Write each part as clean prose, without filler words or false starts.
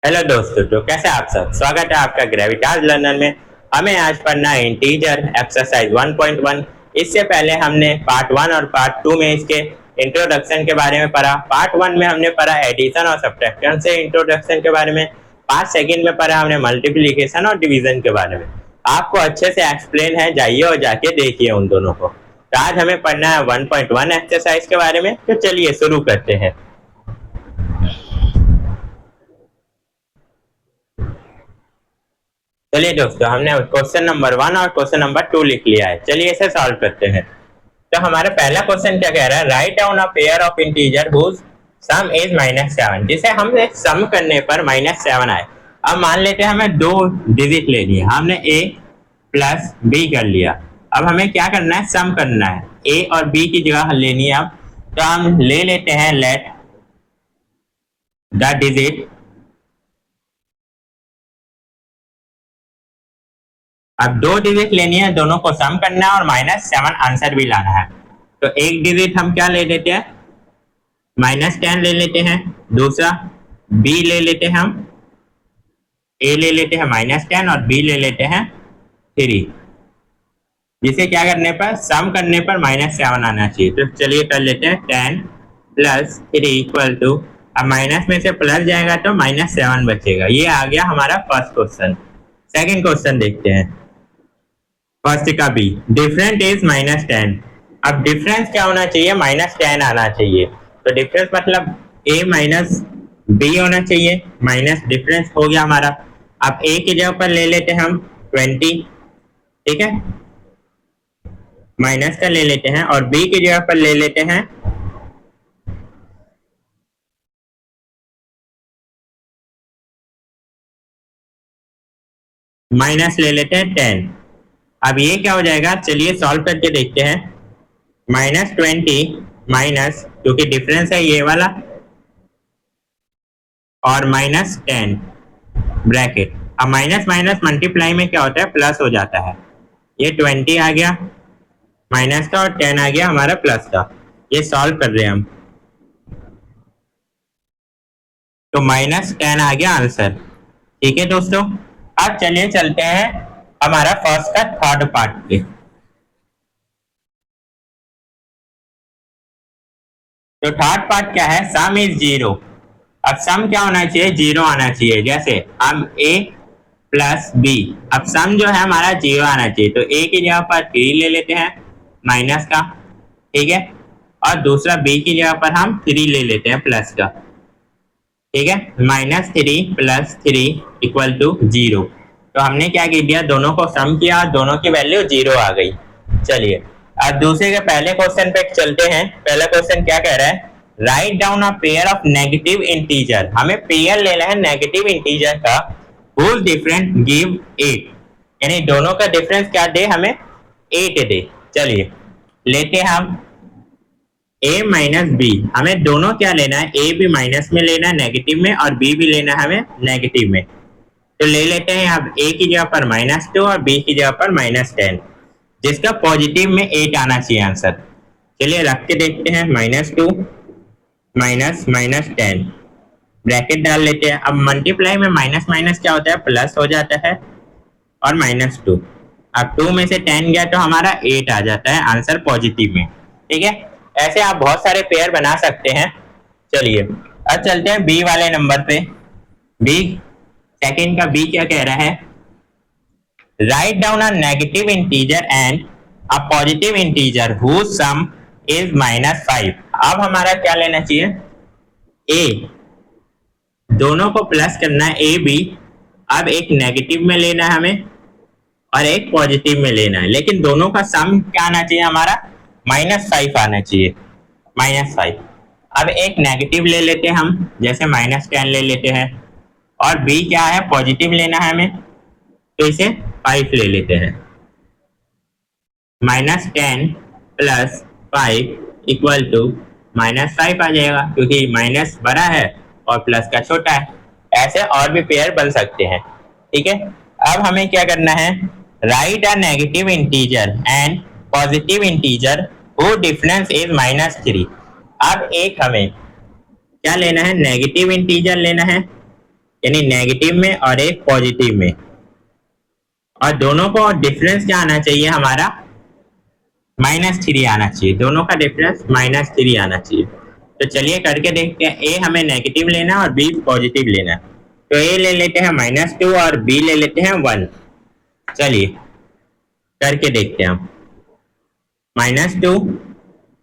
Hello दोस्तों, तो कैसे आप सब। स्वागत है आपका ग्रेविटाज लर्नर में। हमें आज पढ़ना है इंटीजर एक्सरसाइज 1.1। इससे पहले हमने पार्ट 1 और पार्ट 2 में इसके इंट्रोडक्शन के बारे में पढ़ा। पार्ट 1 में हमने पढ़ा एडिशन और सब्ट्रैक्शन से इंट्रोडक्शन के बारे में। पार्ट सेकंड में पढ़ा हमने मल्टीप्लिकेशन और डिवीजन के बारे में। आपको अच्छे से एक्सप्लेन है, जाइए और जाके देखिए उन दोनों को। तो आज हमें पढ़ना है 1.1 एक्सरसाइज के बारे में। तो चलिए शुरू करते हैं। चलिए दोस्तों, हमने क्वेश्चन नंबर 1 और क्वेश्चन नंबर 2 लिख लिया है। चलिए इसे सॉल्व करते हैं। तो हमारा पहला क्वेश्चन क्या कह रहा है, write down a pair of integer whose sum is -7, जिसे हमने सम करने पर -7 आए। अब मान लेते हैं हमें दो डिजिट लेनी है। हमने a प्लस b कर लिया। अब हमें क्या करना है, सम करना है। a और b की जगह लेनी है। अब तो हम ले लेते हैं लेट द डिजिट। अब दो डिजिट लेनी है, दोनों को सम करना है और -7 आंसर भी लाना है। तो एक डिजिट हम क्या ले लेते हैं, -10 ले लेते हैं। दूसरा b ले लेते हैं, हम a ले लेते हैं -10 और b ले लेते हैं 3, जिसे क्या करने पर, सम करने पर -7 आना चाहिए। तो चलिए कर लेते हैं 10 प्लस 3 इक्वल टू, अब माइनस में से प्लस जाएगा तो -7 बचेगा। ये आ गया हमारा फर्स्ट क्वेश्चन। सेकंड क्वेश्चन देखते हैं। फर्स्ट का बी, डिफरेंट इज -10। अब डिफरेंस क्या होना चाहिए, -10 आना चाहिए। तो डिफरेंस मतलब a माइनस बी होना चाहिए। माइनस डिफरेंस हो गया हमारा। अब a की जगह पर ले लेते हैं हम 20, ठीक है, माइनस का ले लेते हैं, और b की जगह पर ले लेते हैं माइनस ले लेते हैं 10। अब ये क्या हो जाएगा, चलिए सॉल्व करके देखते हैं। -20 माइनस, क्योंकि डिफरेंस है ये वाला, और -10 ब्रैकेट। अब माइनस माइनस मल्टीप्लाई में क्या होता है, प्लस हो जाता है। ये 20 आ गया माइनस का और 10 आ गया हमारा प्लस का। ये सॉल्व कर रहे हैं हम, तो -10 आ गया आंसर। ठीक है दोस्तों, अब चलिए चलते हैं हमारा फर्स्ट का थर्ड पार्ट पे। तो थर्ड पार्ट क्या है, सम इज 0। अब सम क्या होना चाहिए, 0 आना चाहिए। जैसे हम a प्लस बी, अब सम जो है हमारा 0 आना चाहिए। तो a की जगह पर 3 ले लेते हैं माइनस का, ठीक है, और दूसरा b की जगह पर हम 3 ले लेते हैं प्लस का, ठीक है। -3 प्लस 3 इक्वल टू 0। तो हमने क्या किया, दोनों को सम किया और दोनों की वैल्यू 0 आ गई। चलिए अब दूसरे के पहले क्वेश्चन पे चलते हैं। पहला क्वेश्चन क्या कह रहा है, write down a pair of negative integer. हमें पेयर लेना है नेगेटिव इंटीजर का, whose डिफरेंस गिव 8, यानी दोनों का डिफरेंस क्या दे, हमें 8 दे। चलिए लेते हैं हम a माइनस बी। हमें दोनों क्या लेना है, a भी माइनस में लेना है नेगेटिव में, और b भी लेना है हमें नेगेटिव में। तो ले लेते हैं अब a की जगह पर -2 और b की जगह पर -10, जिसका पॉजिटिव में 8 आना चाहिए आंसर। चलिए रख के देखते हैं, -2 माइनस -10 ब्रैकेट डाल लेते हैं। अब मल्टीप्लाई में माइनस माइनस क्या होता है, प्लस हो जाता है, और -2। अब 2 में से 10 गया तो हमारा 8 आ जाता है आंसर पॉजिटिव में, ठीक है। ऐसे आप बहुत सारे पेयर बना सकते हैं। चलिए अब चलते हैं बी वाले नंबर पे। बी, सेकंड का बी क्या कह रहा है, write down a negative integer and a positive integer whose sum is -5। अब हमारा क्या लेना चाहिए, a, दोनों को प्लस करना है a b। अब एक नेगेटिव में लेना है हमें और एक पॉजिटिव में लेना है, लेकिन दोनों का सम क्या आना चाहिए हमारा, -5 आना चाहिए, -5। अब एक नेगेटिव ले लेते हैं हम, जैसे -10 ले लेते हैं, और b क्या है, पॉजिटिव लेना है हमें, तो इसे 5 ले लेते हैं। -10 प्लस 5 इक्वल टू -5 आ जाएगा, क्योंकि माइनस बड़ा है और प्लस का छोटा है। ऐसे और भी पेयर बन सकते हैं, ठीक है। अब हमें क्या करना है, right a negative integer and positive integer who difference is -3। अब एक हमें क्या लेना है, नेगेटिव इंटीजर लेना है यानी नेगेटिव में और एक पॉजिटिव में, और दोनों को डिफरेंस क्या आना चाहिए हमारा, -3 आना चाहिए। दोनों का डिफरेंस -3 आना चाहिए। तो चलिए करके देखते हैं। ए हमें नेगेटिव लेना है और बी पॉजिटिव लेना है। तो ए ले लेते हैं -2 और बी ले लेते हैं 1। चलिए करके देखते हैं हम। -2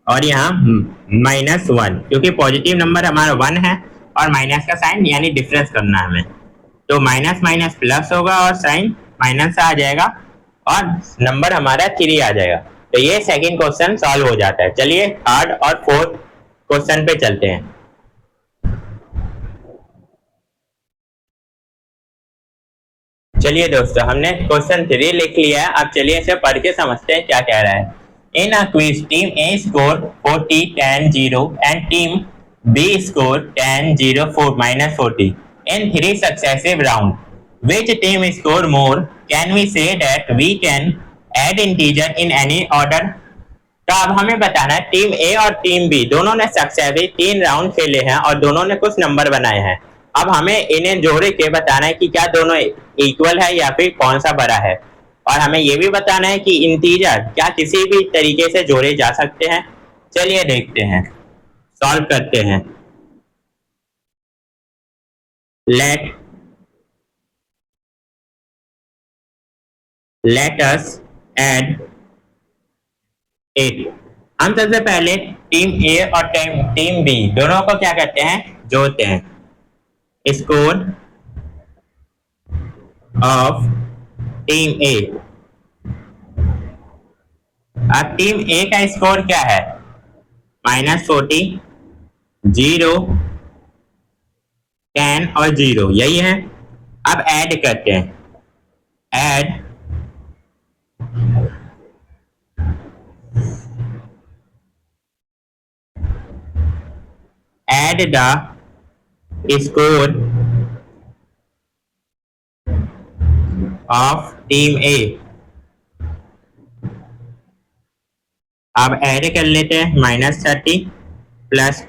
और यहाँ -1, क्योंकि पॉजिटिव नंबर हमारा 1 है और माइनस का साइन यानी डिफरेंस करना है हमें। तो माइनस माइनस प्लस होगा और साइन माइनस आ जाएगा और नंबर हमारा 3 आ जाएगा। तो ये सेकंड क्वेश्चन सॉल्व हो जाता है। चलिए थर्ड और फोर्थ क्वेश्चन पे चलते हैं। चलिए दोस्तों, हमने क्वेश्चन 3 लिख लिया है। अब चलिए इसे पढ़ के समझते हैं क्या कह रहा है। In a quiz team A scored 40, 10, 0 and team B scored 10, 0, 4, -40 in 3 successive rounds. Which team scored more? Can we say that we can add integer in any order? तो अब हमें बताना है टीम ए और टीम बी दोनों ने successfully 3 round खेले हैं और दोनों ने कुछ नंबर बनाए हैं। अब हमें इन्हें जोड़ के बताना है कि क्या दोनों इक्वल है या फिर कौन सा बड़ा है, और हमें यह भी बताना है कि इंटीजर क्या किसी भी तरीके से जोड़े जा सकते हैं। चलिए देखते हैं, सॉल्व करते हैं। Let us add 8। हम सबसे पहले टीम ए और टीम बी दोनों को क्या करते हैं, जोड़ते हैं। स्कोर ऑफ टीम ए। अब टीम ए का स्कोर क्या है, -40, 0, 10 और 0, यही है। अब ऐड करते हैं, add the score of team A। अब ऐड कर लेते हैं -30 + 10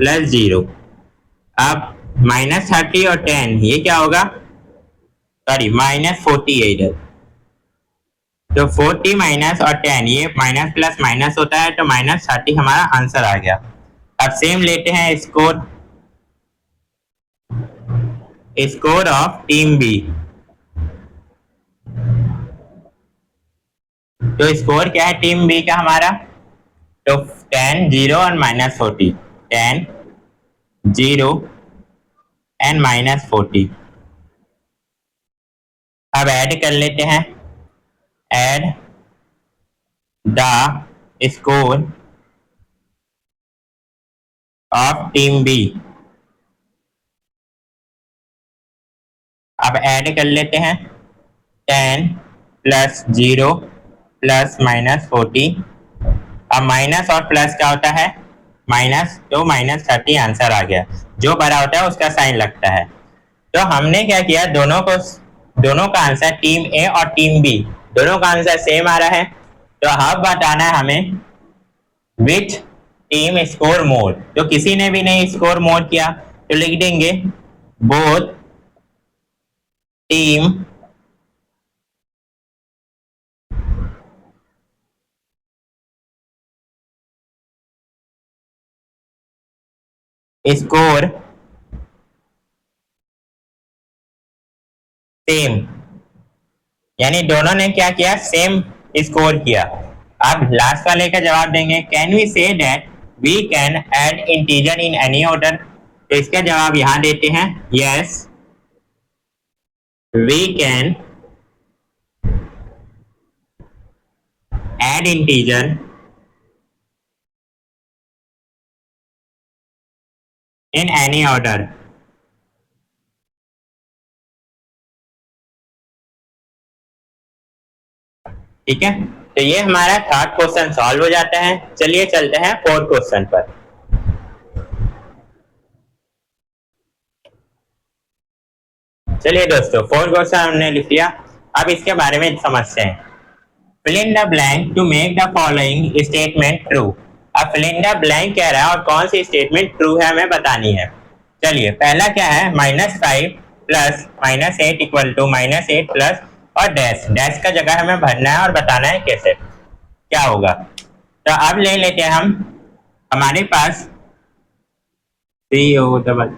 + 0। अब -30 और 10 ये क्या होगा, सॉरी -40 है इधर। तो 40 माइनस और 10 ये माइनस प्लस माइनस होता है, तो -30 हमारा आंसर आ गया। अब सेम लेते हैं स्कोर ऑफ टीम बी। तो स्कोर क्या है टीम बी का हमारा, तो 10, 0 और -40, 10, 0 एंड -40। अब ऐड कर लेते हैं, add the score of team B. अब ऐड कर लेते हैं 10 + 0 + -40। अब माइनस और प्लस क्या होता है, माइनस, तो -30 आंसर आ गया। जो बड़ा होता है उसका साइन लगता है। तो हमने क्या किया, दोनों का आंसर टीम ए और टीम बी दोनों का आंसर सेम आ रहा है। तो अब बताना है हमें विच टीम स्कोर मोर। तो किसी ने भी नहीं स्कोर मोर किया तो लिख देंगे बोथ टीम स्कोर सेम, यानी दोनों ने क्या किया, सेम स्कोर किया। अब लास्ट वाले का जवाब देंगे, can we say that we can add integer in any order. तो इसका जवाब यहां देते हैं, yes we can add integer in any order. ठीक है, तो ये हमारा थर्ड क्वेश्चन सॉल्व हो जाता है। चलिए चलते हैं फोर्थ क्वेश्चन पर। चलिए दोस्तों, फोर्थ क्वेश्चन हमने लिख लिया। अब इसके बारे में समझते हैं। fill in the blank to make the following statement true। अब fill in the blank कह रहा है और कौन सी स्टेटमेंट ट्रू है हमें बतानी है। चलिए पहला क्या है, -5 प्लस -8 इक्वल टू -8 प्लस और डैश, डैश का जगह हमें भरना है और बताना है कैसे क्या होगा। तो अब ले लेते हैं हम, हमारे पास सी ओ डबल,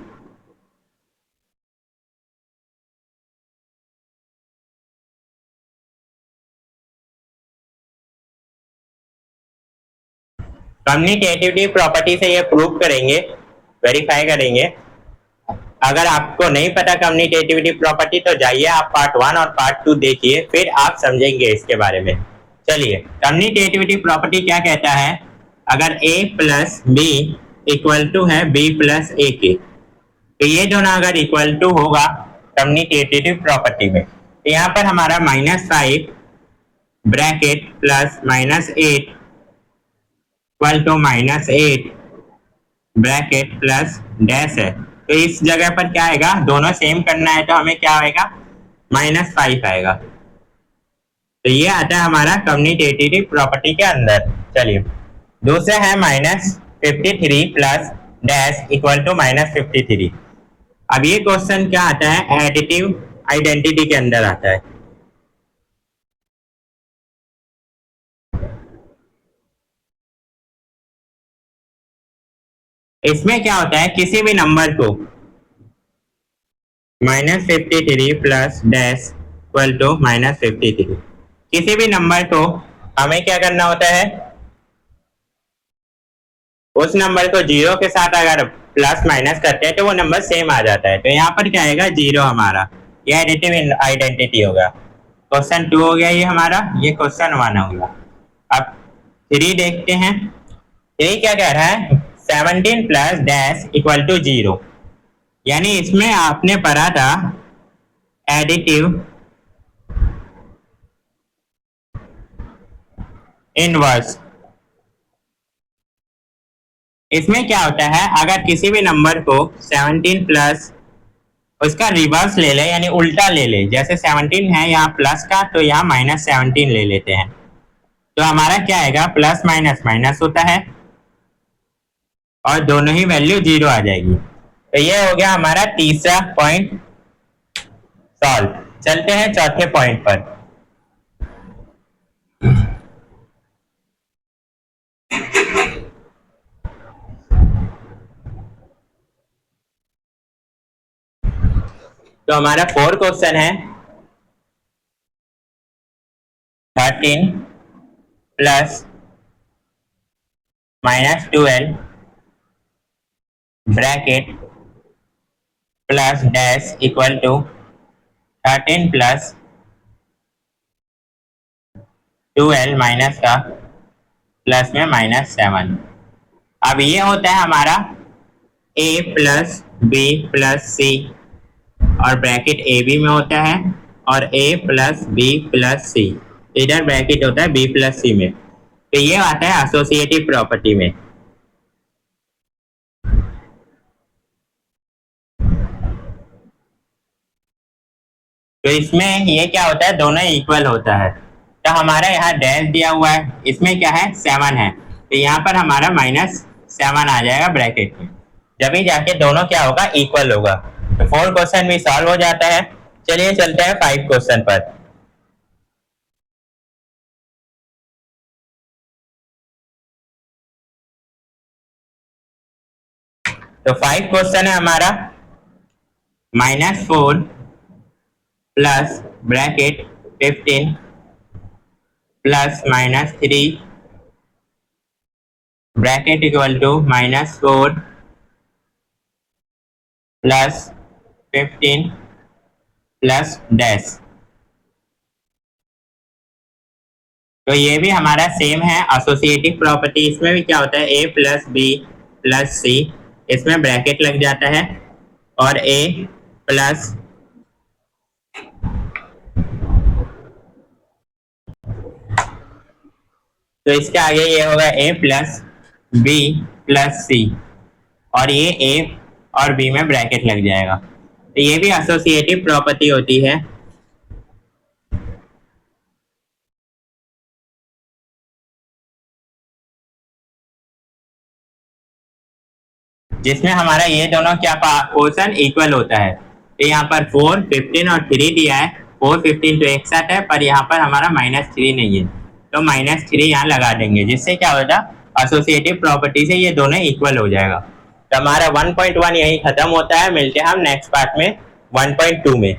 कम्युनिकेटिविटी प्रॉपर्टी से ये प्रूव करेंगे, वेरीफाई करेंगे। अगर आपको नहीं पता कम्युनिकेटिविटी प्रॉपर्टी तो जाइए आप पार्ट 1 और पार्ट 2 देखिए, फिर आप समझेंगे इसके बारे में। चलिए कम्युनिकेटिविटी प्रॉपर्टी क्या कहता है, अगर a plus B equal to है b प्लस ए के, तो ये दोनों अगर इक्वल टू होगा कम्युनिकेटिव प्रॉपर्टी में, तो यहाँ पर हमारा -5 bracket plus -8 equal to -8 bracket plus dash है। तो इस जगह पर क्या आएगा, दोनों सेम करना है तो हमें क्या आएगा, -5 आएगा। तो ये आता है हमारा कम्युनिकेटिव प्रॉपर्टी के अंदर। चलिए दूसरा है -53 प्लस डैश इक्वल टू -53। अब ये क्वेश्चन क्या आता है, एडिटिव आइडेंटिटी के अंदर आता है। इसमें क्या होता है, किसी भी नंबर को -53 प्लस डैश इक्वल टू -53, किसी भी नंबर को हमें क्या करना होता है, उस नंबर को जीरो के साथ अगर प्लस माइनस करते हैं तो वो नंबर सेम आ जाता है। तो यहाँ पर क्या आएगा, जीरो हमारा, ये एडिटिव आइडेंटिटी होगा। क्वेश्चन 2 हो गया ये हमारा, ये क्वेश्चन 1 होगा। अब 3 देखते हैं। 3 क्या कह रहा है, 17 प्लस डैश इक्वल टू 0, यानी इसमें आपने पढ़ा था एडिटिव इनवर्स। इसमें क्या होता है, अगर किसी भी नंबर को 17 प्लस उसका रिवर्स ले ले, यानी उल्टा ले ले, जैसे 17 है यहाँ प्लस का तो यहाँ -17 ले लेते हैं, तो हमारा क्या आएगा, प्लस माइनस माइनस होता है और दोनों ही वैल्यू 0 आ जाएगी। तो ये हो गया हमारा तीसरा पॉइंट सॉल्व। चलते हैं चौथे पॉइंट पर। तो हमारा 4 क्वेश्चन है, 13 plus -12 bracket plus dash equal to 13 plus 12 minus का प्लस में -7। अब ये होता है हमारा a plus B plus C, और ब्रैकेट ए बी में होता है, और a plus B plus C, इधर ब्रैकेट होता है b प्लस सी में। तो ये आता है एसोसिएटिव प्रॉपर्टी में। तो इसमें ये क्या होता है, दोनों इक्वल होता है। तो हमारा यहाँ डैश दिया हुआ है, इसमें क्या है 7 है, तो यहाँ पर हमारा -7 आ जाएगा ब्रैकेट में, जब ही जाके दोनों क्या होगा, इक्वल होगा। तो 4 क्वेश्चन भी सॉल्व हो जाता है। चलिए चलते हैं 5 क्वेश्चन पर। तो 5 क्वेश्चन है हमारा, -4 plus bracket 15 plus -3 bracket equal to -4 plus 15 plus dash. तो ये भी हमारा सेम है एसोसिएटिव प्रॉपर्टी। इसमें भी क्या होता है, a प्लस बी प्लस सी, इसमें ब्रैकेट लग जाता है, और a प्लस तो इसके आगे ये होगा a plus B plus C, और ये a और b में ब्रैकेट लग जाएगा। तो ये भी एसोसिएटिव प्रॉपर्टी होती है। जिसमें हमारा ये दोनों क्या पोर्शन इक्वल होता है। तो यहाँ पर 4, 15 और 3 दिया है। 4, 15 तो एक साथ है, पर यहाँ पर हमारा -3 नहीं है, तो -3 यहाँ लगा देंगे, जिससे क्या होगा, एसोसिएटिव प्रॉपर्टी से ये दोनों इक्वल हो जाएगा। तो हमारा 1.1 यही खत्म होता है। मिलते हैं हम नेक्स्ट पार्ट में 1.2 में।